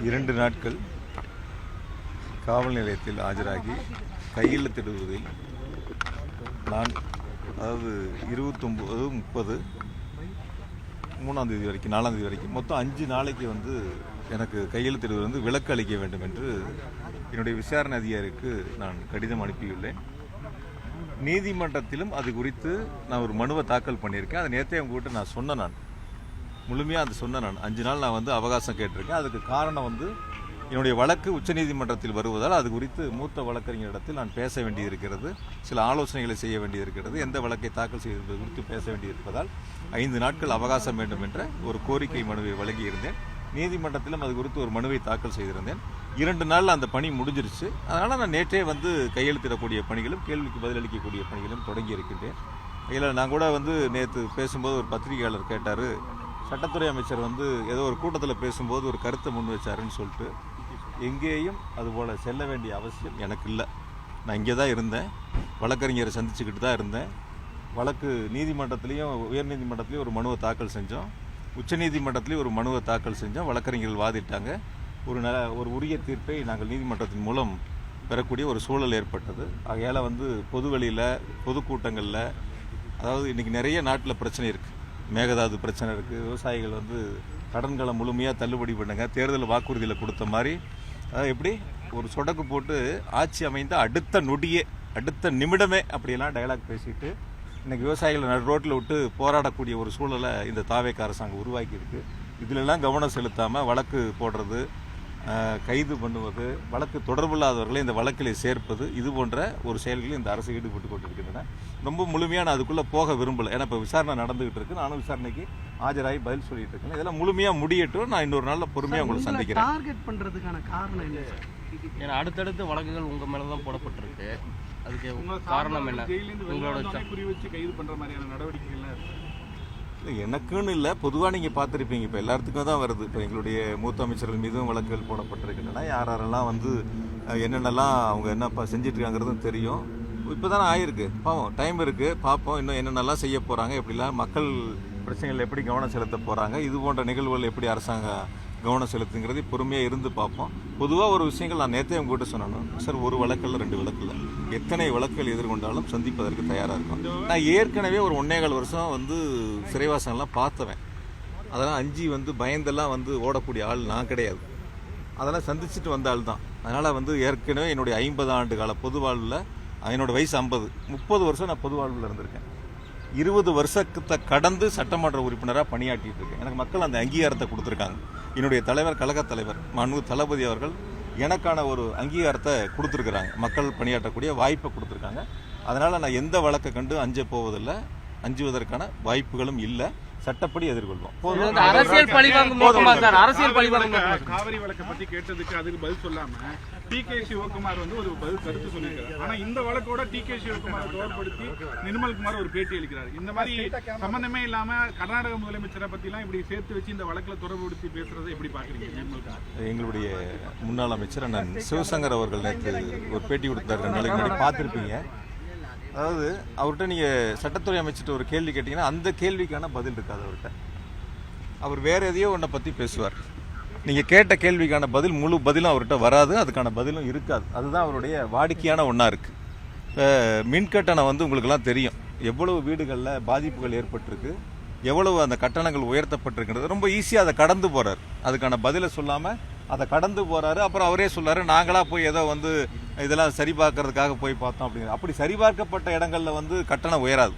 2 நாட்கள் காவல் நிலையத்தில் ஆஜராகி கையெழுத்திடுவதில் நான் அதாவது 29, 30, 3ஆம் தேதி வரைக்கும் 4ஆம் தேதி வரைக்கும் மொத்தம் 5 நாளைக்கு எனக்கு கையெழுத்திடுவது விலக்கு அளிக்க வேண்டும் என்று என்னுடைய விசாரணை அதிகாரிக்கு நான் கடிதம் அனுப்பியுள்ளேன். நீதிமன்றத்திலும் அது குறித்து நான் ஒரு மனுவை தாக்கல் பண்ணியிருக்கேன். அதை நேற்றே உங்ககிட்ட நான் சொன்னேன். முழுமையாக அது சொன்னேன். 5 நாள் நான் அவகாசம் கேட்டிருக்கேன். அதுக்கு காரணம் என்னுடைய வழக்கு உச்சநீதிமன்றத்தில் வருவதால் அது குறித்து மூத்த வழக்கறிஞரிடத்தில் நான் பேச வேண்டியிருக்கிறது. சில ஆலோசனைகளை செய்ய வேண்டியிருக்கிறது. எந்த வழக்கை தாக்கல் செய்வது குறித்து பேச வேண்டியிருப்பதால் 5 நாட்கள் அவகாசம் வேண்டும் என்ற ஒரு கோரிக்கை மனுவை வழங்கியிருந்தேன். நீதிமன்றத்திலும் அது குறித்து ஒரு மனுவை தாக்கல் செய்திருந்தேன். 2 நாளில் அந்த பணி முடிஞ்சிருச்சு. அதனால் நான் நேற்றே கையெழுத்திடக்கூடிய பணிகளும் கேள்விக்கு பதிலளிக்கக்கூடிய பணிகளும் தொடங்கி இருக்கின்றேன். இதில் நான் கூட நேற்று பேசும்போது ஒரு பத்திரிகையாளர் கேட்டார், சட்டத்துறை அமைச்சர் ஏதோ ஒரு கூட்டத்தில் பேசும்போது ஒரு கருத்தை முன் வச்சாருன்னு சொல்லிட்டு. எங்கேயும் அதுபோல் செல்ல வேண்டிய அவசியம் எனக்கு இல்லை. நான் இங்கே தான் இருந்தேன், வழக்கறிஞரை சந்திச்சுக்கிட்டு தான் இருந்தேன். வழக்கு நீதிமன்றத்திலையும் உயர்நீதிமன்றத்திலையும் ஒரு மனுவை தாக்கல் செஞ்சோம், உச்சநீதிமன்றத்திலையும் ஒரு மனுவை தாக்கல் செஞ்சோம். வழக்கறிஞர்கள் வாதிட்டாங்க. ஒரு உரிய தீர்ப்பை நாங்கள் நீதிமன்றத்தின் மூலம் பெறக்கூடிய ஒரு சூழல் ஏற்பட்டது. ஆகையால் பொதுவெளியில் பொதுக்கூட்டங்களில் அதாவது இன்றைக்கி நிறைய நாட்டில் பிரச்சனை இருக்குது. மேகதாது பிரச்சனை இருக்குது. விவசாயிகள் கடன்களை முழுமையாக தள்ளுபடி பண்ணுங்க, தேர்தல் வாக்குறுதியில் கொடுத்த மாதிரி அதாவது எப்படி ஒரு சொடக்கு போட்டு ஆட்சி அமைந்த அடுத்த நொடியே அடுத்த நிமிடமே அப்படியெல்லாம் டயலாக் பேசிட்டு இன்றைக்கி விவசாயிகளை நடு ரோட்டில் விட்டு போராடக்கூடிய ஒரு சூழலை இந்த தாவேக அரசாங்கம் உருவாக்கியிருக்கு. இதிலெல்லாம் கவனம் செலுத்தாமல் வழக்கு போடுறது, கைது பண்ணுவது, வழக்கு தொடர்பில்லாதவர்களை இந்த வழக்கில் சேர்ப்பது, இது போன்ற ஒரு செயல்களில் இந்த அரசு ஈடுபட்டு கொண்டிருக்கின்றன. ரொம்ப முழுமையாக நான் அதுக்குள்ளே போக விரும்பலை. ஏன்னா இப்போ விசாரணை நடந்துகிட்டு இருக்கு. நானும் விசாரணைக்கு ஆஜராகி பதில் சொல்லிட்டு இருக்கேன். இதெல்லாம் முழுமையாக முடியட்டும். நான் இன்னொரு நாளில் பொறுமையாக உங்களை சந்திக்கிறேன். டார்கெட் பண்ணுறதுக்கான காரணம் என்ன? ஏன்னா அடுத்தடுத்து வழக்குகள் உங்கள் மேலே தான் போடப்பட்டிருக்கு. அதுக்கு காரணம் என்ன? உங்களோட குறி வச்சு கைது பண்ணுற மாதிரியான நடவடிக்கைகள் எனக்குன்னு இல்லை, பொதுவாக நீங்கள் பார்த்துருப்பீங்க. இப்போ எல்லாத்துக்கும் தான் வருது. இப்போ எங்களுடைய மூத்த அமைச்சர்கள் மீதும் வழக்குகள் போடப்பட்டிருக்கின்றன. யாரெல்லாம் என்னென்னலாம் அவங்க என்னப்பா செஞ்சிட்ருக்காங்கிறதும் தெரியும். இப்போ தானே ஆயிருக்கு. பாவம், டைம் இருக்குது, பார்ப்போம் இன்னும் என்னென்னலாம் செய்ய போகிறாங்க, எப்படிலாம் மக்கள் பிரச்சனைகள் எப்படி கவனம் செலுத்த போகிறாங்க, இது போன்ற நிகழ்வுகள் எப்படி அரசாங்கம் கவனம் செலுத்துங்கிறது பொறுமையாக இருந்து பார்ப்போம். பொதுவாக ஒரு விஷயங்கள் நான் நேற்றே உங்ககிட்ட சொன்னேன் சார், ஒரு வழக்கில் 2 வழக்கில் எத்தனை வழக்குகள் எதிர்கொண்டாலும் சந்திப்பதற்கு தயாராக இருக்கும். நான் ஏற்கனவே ஒரு 1.25 வருஷம் சிறைவாசங்கள்லாம் பார்த்தவன். அதெல்லாம் அஞ்சு பயந்தெல்லாம் ஓடக்கூடிய ஆள் நான் கிடையாது. அதெல்லாம் சந்திச்சுட்டு வந்த ஆள் தான். அதனால் ஏற்கனவே என்னுடைய 50 ஆண்டு கால பொது வாழ்வில், என்னோட வயசு 50, 30 வருஷம் நான் பொது வாழ்வில் இருந்திருக்கேன். 20 வருஷத்தை கடந்து சட்டமன்ற உறுப்பினராக பணியாற்றிட்டு இருக்கேன். எனக்கு மக்கள் அந்த அங்கீகாரத்தை கொடுத்துருக்காங்க. என்னுடைய தலைவர், கழகத் தலைவர் மாண்பு தளபதி அவர்கள் எனக்கான ஒரு அங்கீகாரத்தை கொடுத்துருக்குறாங்க. மக்கள் பணியாற்றக்கூடிய வாய்ப்பை கொடுத்துருக்காங்க. அதனால் நான் எந்த வழக்கை கண்டு அஞ்ச போவதில்லை, அஞ்சுவதற்கான வாய்ப்புகளும் இல்லை. சட்டப்படி எதிர்கொள்வோம். அரசியல் பழிவாங்கும் நோக்கமா சார்? அரசியல் பழிவாங்கும் காவிரி வழக்கை பத்தி கேட்டதுக்கு அதுக்கு பதில் சொல்லாம டி.கே. சிவகுமார் ஒரு பதில் கருத்து சொல்லியிருக்காரு. ஆனா இந்த வழக்கோட டி.கே. சிவகுமாரை தொடர்படுத்தி நிர்மல்குமார் ஒரு பேட்டி அளிக்கிறார். இந்த மாதிரி சம்பந்தமே இல்லாம கர்நாடக முதலமைச்சரை பத்தி எல்லாம் இப்படி சேர்த்து வச்சு இந்த வழக்குல தொடர்புபடுத்தி பேசுறதை எப்படி பாக்குறீங்க நிர்மல்குமார்? எங்களுடைய முன்னாள் அமைச்சர் அண்ணன் சிவசங்கர் அவர்கள் நேற்று ஒரு பேட்டி கொடுத்தாரு. 2 நாளைக்கு முன்னாடி பார்த்துருப்பீங்க. அதாவது அவர்கிட்ட நீங்கள் சட்டத்துறை அமைச்சிட்டு ஒரு கேள்வி கேட்டிங்கன்னா அந்த கேள்விக்கான பதில் இருக்காது அவர்கிட்ட. அவர் வேறு எதையோ ஒன்றை பற்றி பேசுவார். நீங்கள் கேட்ட கேள்விக்கான முழு பதிலும் அவர்கிட்ட வராது, அதுக்கான பதிலும் இருக்காது. அதுதான் அவருடைய வாடிக்கையான ஒன்றா இருக்குது. இப்போ மின்கட்டணம் உங்களுக்கெல்லாம் தெரியும், எவ்வளவு வீடுகளில் பாதிப்புகள் ஏற்பட்டிருக்கு, எவ்வளவு அந்த கட்டணங்கள் உயர்த்தப்பட்டிருக்கிறது. ரொம்ப ஈஸியாக அதை கடந்து போகிறார். அதுக்கான பதிலை சொல்லாமல் அதை கடந்து போகிறாரு. அப்புறம் அவரே சொல்கிறாரு, நாங்களாக போய் ஏதோ இதெல்லாம் சரிபார்க்கறதுக்காக போய் பார்த்தோம் அப்படிங்கிற. அப்படி சரிபார்க்கப்பட்ட இடங்களில் கட்டணம் உயராது.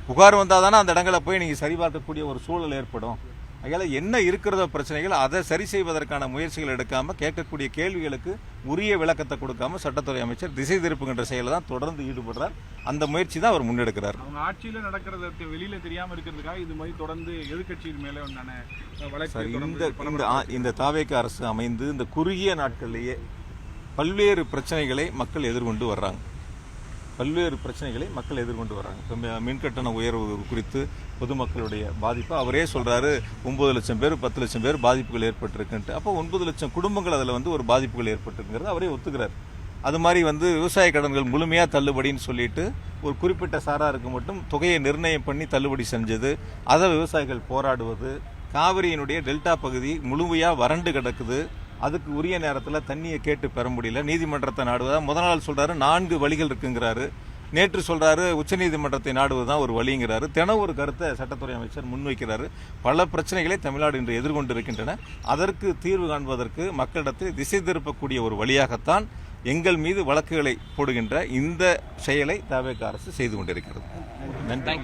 புகார் வந்தால் தானே அந்த இடங்களை போய் நீங்கள் சரிபார்க்கக்கூடிய ஒரு சூழல் ஏற்படும். அதனால் என்ன இருக்கிறதோ பிரச்சனைகள் அதை சரி செய்வதற்கான முயற்சிகள் எடுக்காமல், கேட்கக்கூடிய கேள்விகளுக்கு உரிய விளக்கத்தை கொடுக்காம சட்டத்துறை அமைச்சர் திசை திருப்புகின்ற செயலை தான் தொடர்ந்து ஈடுபடுறார். அந்த முயற்சி தான் அவர் முன்னெடுக்கிறார். அவங்க ஆட்சியில் நடக்கிறத வெளியில தெரியாமல் இருக்கிறதுக்காக இது மாதிரி தொடர்ந்து எதிர்கட்சியின் மேலே இந்த தாவேக அரசு அமைந்து இந்த குறுகிய நாட்களிலேயே பல்வேறு பிரச்சனைகளை மக்கள் எதிர்கொண்டு வர்றாங்க. இப்போ மின்கட்டண உயர்வு குறித்து பொதுமக்களுடைய பாதிப்பு அவரே சொல்கிறாரு. 9 லட்சம் பேர் 10 லட்சம் பேர் பாதிப்புகள் ஏற்பட்டிருக்குன்ட்டு. அப்போ 9 லட்சம் குடும்பங்கள் அதில் ஒரு பாதிப்புகள் ஏற்பட்டிருக்கிறது அவரே ஒத்துக்கிறார். அது மாதிரி விவசாய கடன்கள் முழுமையாக தள்ளுபடின்னு சொல்லிட்டு ஒரு குறிப்பிட்ட சாராருக்கு மட்டும் தொகையை நிர்ணயம் பண்ணி தள்ளுபடி செஞ்சது, அதை விவசாயிகள் போராடுவது, காவிரியினுடைய டெல்டா பகுதி முழுமையாக வறண்டு கிடக்குது, அதுக்கு உரிய நேரத்தில் தண்ணியை கேட்டு பெற முடியல, நீதிமன்றத்தை நாடுவதா முதல் நாள் சொல்றாரு 4 வழிகள் இருக்குங்கிறாரு, நேற்று சொல்றாரு உச்சநீதிமன்றத்தை நாடுவதுதான் ஒரு வழிங்கிறாரு. தினம் ஒரு கருத்தை சட்டத்துறை அமைச்சர் முன்வைக்கிறாரு. பல பிரச்சனைகளை தமிழ்நாடு இன்று எதிர்கொண்டிருக்கின்றன. அதற்கு தீர்வு காண்பதற்கு மக்களிடத்தில் திசை திருப்பக்கூடிய ஒரு வழியாகத்தான் எங்கள் மீது வழக்குகளை போடுகின்ற இந்த செயலை தவேக அரசு செய்து கொண்டிருக்கிறது. நன்றி.